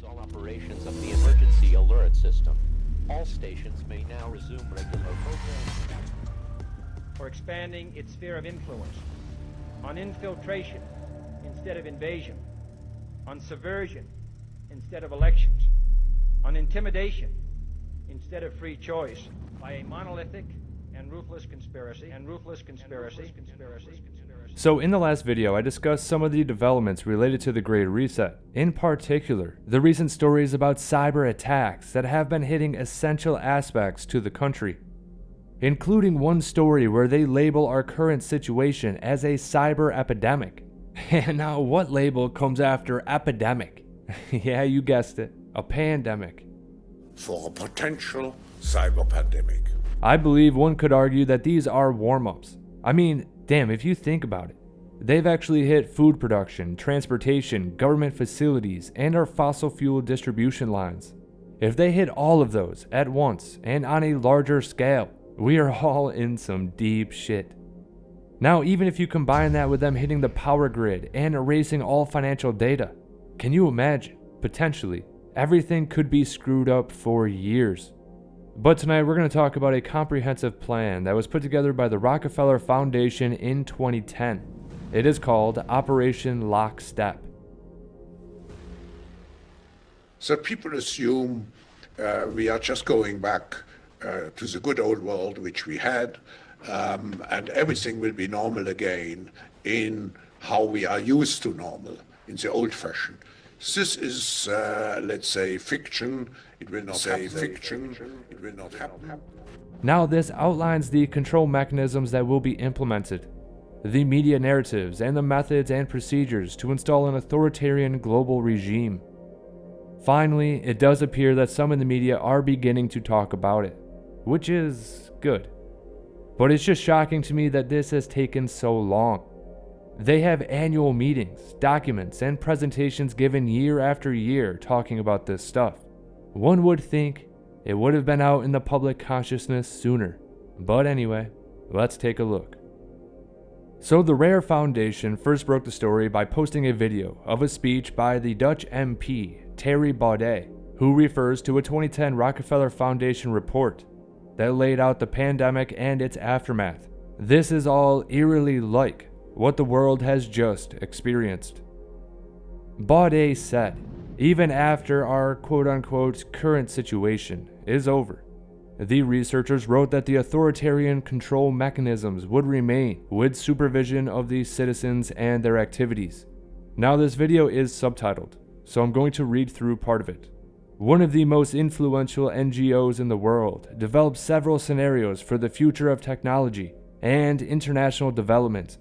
All operations of the emergency alert system. All stations may now resume regular programs. For expanding its sphere of influence on infiltration instead of invasion, on subversion instead of elections, on intimidation instead of free choice, by a monolithic and ruthless conspiracy. So in the last video, I discussed some of the developments related to the Great Reset. In particular, the recent stories about cyber attacks that have been hitting essential aspects to the country, including one story where they label our current situation as a cyber epidemic. And now what label comes after epidemic? Yeah, you guessed it, a pandemic. For a potential cyber pandemic. I believe one could argue that these are warm-ups. I mean, damn, if you think about it, they've actually hit food production, transportation, government facilities, and our fossil fuel distribution lines. If they hit all of those at once and on a larger scale, we are all in some deep shit. Now, even if you combine that with them hitting the power grid and erasing all financial data, can you imagine, potentially, everything could be screwed up for years. But tonight we're going to talk about a comprehensive plan that was put together by the Rockefeller Foundation in 2010. It is called Operation Lockstep. So people assume we are just going back to the good old world which we had, and everything will be normal again in how we are used to normal, in the old fashion. This is, let's say, fiction. It will not happen. Now this outlines the control mechanisms that will be implemented, the media narratives, and the methods and procedures to install an authoritarian global regime. Finally, it does appear that some in the media are beginning to talk about it, which is good. But it's just shocking to me that this has taken so long. They have annual meetings, documents, and presentations given year after year talking about this stuff. One would think it would have been out in the public consciousness sooner. But anyway, let's take a look. So the Rair Foundation first broke the story by posting a video of a speech by the Dutch MP, Thierry Baudet, who refers to a 2010 Rockefeller Foundation report that laid out the pandemic and its aftermath. This is all eerily like what the world has just experienced. Baudet said, even after our quote-unquote current situation is over, the researchers wrote that the authoritarian control mechanisms would remain with supervision of the citizens and their activities. Now this video is subtitled, so I'm going to read through part of it. One of the most influential NGOs in the world developed several scenarios for the future of technology and international development.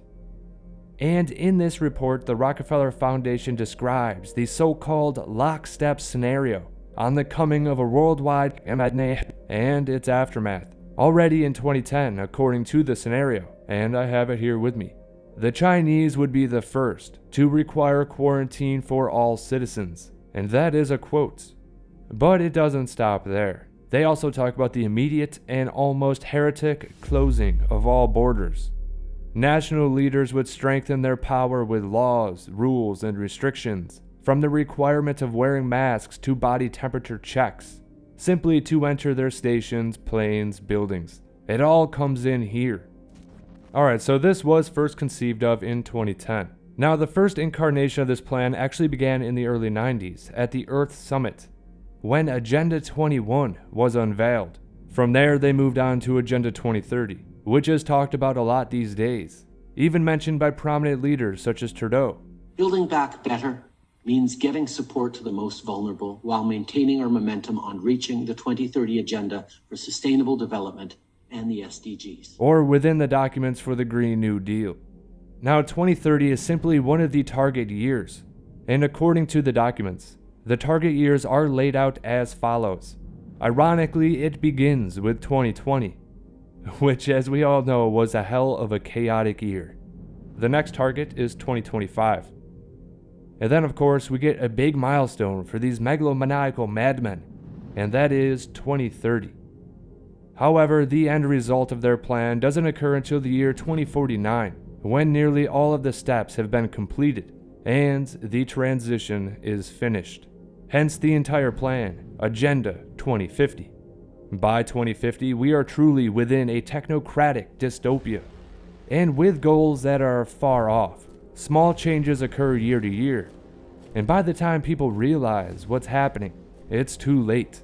And in this report, the Rockefeller Foundation describes the so-called lockstep scenario on the coming of a worldwide pandemic and its aftermath. Already in 2010, according to the scenario, and I have it here with me, the Chinese would be the first to require quarantine for all citizens, and that is a quote. But it doesn't stop there. They also talk about the immediate and almost heretic closing of all borders. National leaders would strengthen their power with laws, rules, and restrictions, from the requirement of wearing masks to body temperature checks, simply to enter their stations, planes, buildings. It all comes in here. Alright, so this was first conceived of in 2010. Now, the first incarnation of this plan actually began in the early 90s at the Earth Summit, when Agenda 21 was unveiled. From there, they moved on to Agenda 2030, which is talked about a lot these days, even mentioned by prominent leaders such as Tradaue. Building back better means getting support to the most vulnerable while maintaining our momentum on reaching the 2030 Agenda for Sustainable Development and the SDGs. Or within the documents for the Green New Deal. Now, 2030 is simply one of the target years, and according to the documents, the target years are laid out as follows. Ironically, it begins with 2020, which, as we all know, was a hell of a chaotic year. The next target is 2025. And then, of course, we get a big milestone for these megalomaniacal madmen, and that is 2030. However, the end result of their plan doesn't occur until the year 2049, when nearly all of the steps have been completed, and the transition is finished. hence the entire plan, Agenda 2050. By 2050, we are truly within a technocratic dystopia, and with goals that are far off. Small changes occur year to year, and by the time people realize what's happening, it's too late.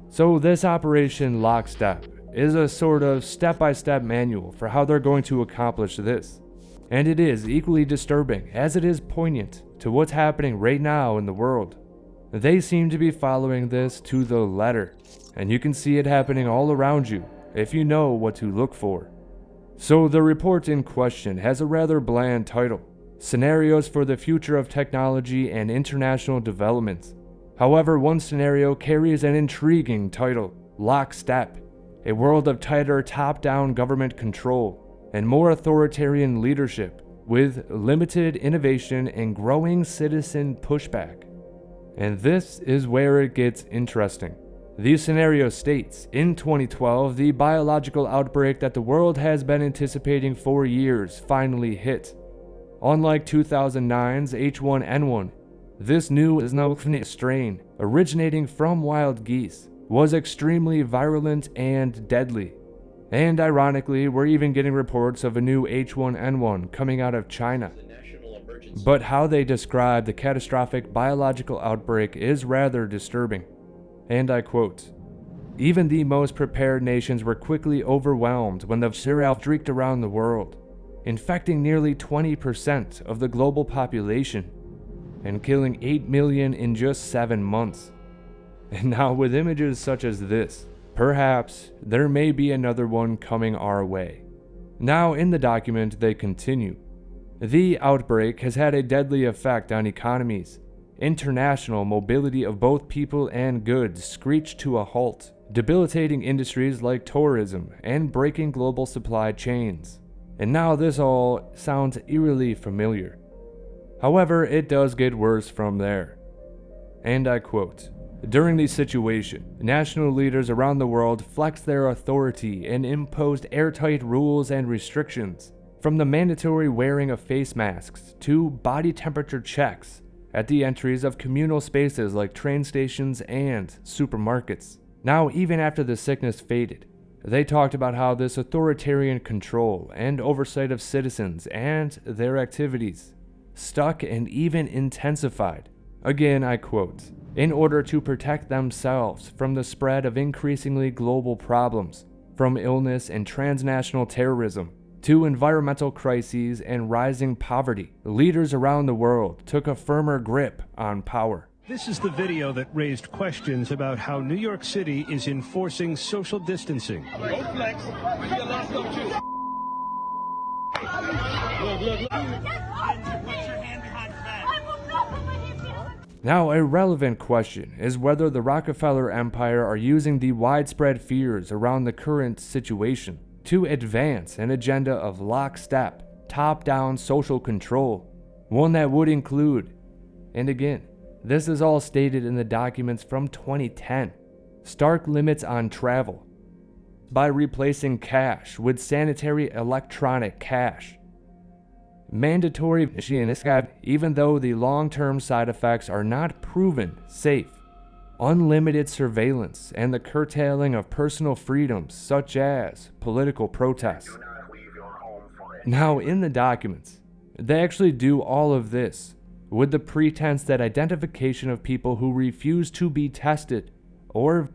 So this Operation Lockstep is a sort of step-by-step manual for how they're going to accomplish this. And it is equally disturbing as it is poignant to what's happening right now in the world. They seem to be following this to the letter, and you can see it happening all around you if you know what to look for. So the report in question has a rather bland title, Scenarios for the Future of Technology and International Development. However, one scenario carries an intriguing title, Lockstep, a world of tighter top-down government control and more authoritarian leadership with limited innovation and growing citizen pushback. And this is where it gets interesting. The scenario states, in 2012, the biological outbreak that the world has been anticipating for years finally hit. Unlike 2009's H1N1, this new strain, originating from wild geese, was extremely virulent and deadly. And ironically, we're even getting reports of a new H1N1 coming out of China. But how they describe the catastrophic biological outbreak is rather disturbing. And I quote, "Even the most prepared nations were quickly overwhelmed when the virus streaked around the world, infecting nearly 20% of the global population and killing 8 million in just 7 months. And now with images such as this, perhaps there may be another one coming our way." Now in the document they continue, "The outbreak has had a deadly effect on economies. International mobility of both people and goods screeched to a halt, debilitating industries like tourism and breaking global supply chains." And now this all sounds eerily familiar. However, it does get worse from there. And I quote, "During the situation, national leaders around the world flexed their authority and imposed airtight rules and restrictions, from the mandatory wearing of face masks to body temperature checks at the entries of communal spaces like train stations and supermarkets. Now, even after the sickness faded, they talked about how this authoritarian control and oversight of citizens and their activities stuck and even intensified. Again, I quote, "In order to protect themselves from the spread of increasingly global problems, from illness and transnational terrorism to environmental crises and rising poverty, leaders around the world took a firmer grip on power." This is the video that raised questions about how New York City is enforcing social distancing. Now, a relevant question is whether the Rockefeller Empire are using the widespread fears around the current situation to advance an agenda of lockstep, top-down social control, one that would include, and again, this is all stated in the documents from 2010, stark limits on travel by replacing cash with sanitary electronic cash, mandatory even though the long-term side effects are not proven safe, unlimited surveillance, and the curtailing of personal freedoms such as political protests. Now, in the documents, they actually do all of this with the pretense that identification of people who refuse to be tested or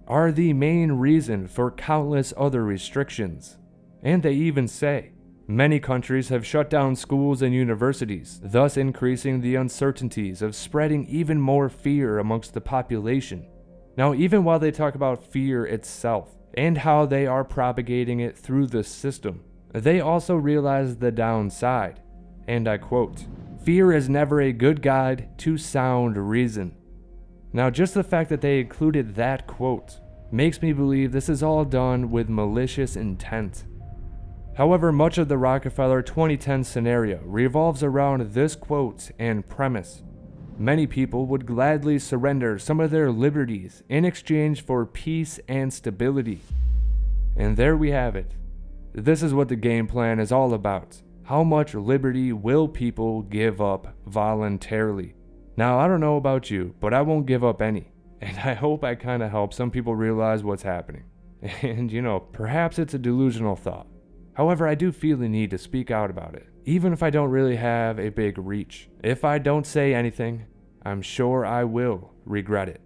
are the main reason for countless other restrictions. And they even say, many countries have shut down schools and universities, thus increasing the uncertainties of spreading even more fear amongst the population. Now, even while they talk about fear itself and how they are propagating it through the system, they also realize the downside, and I quote, "Fear is never a good guide to sound reason." Now, just the fact that they included that quote makes me believe this is all done with malicious intent. However, much of the Rockefeller 2010 scenario revolves around this quote and premise. Many people would gladly surrender some of their liberties in exchange for peace and stability. And there we have it. This is what the game plan is all about. How much liberty will people give up voluntarily? Now, I don't know about you, but I won't give up any. And I hope I kind of help some people realize what's happening. And perhaps it's a delusional thought. However, I do feel the need to speak out about it, even if I don't really have a big reach. If I don't say anything, I'm sure I will regret it.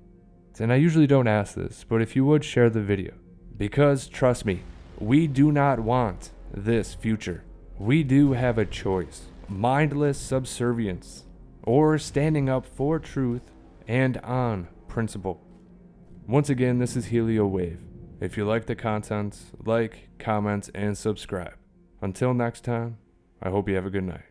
And I usually don't ask this, but if you would share the video. Because, trust me, we do not want this future. We do have a choice. Mindless subservience, or standing up for truth and on principle. Once again, this is HelioWave. If you like the content, like, comment, and subscribe. Until next time, I hope you have a good night.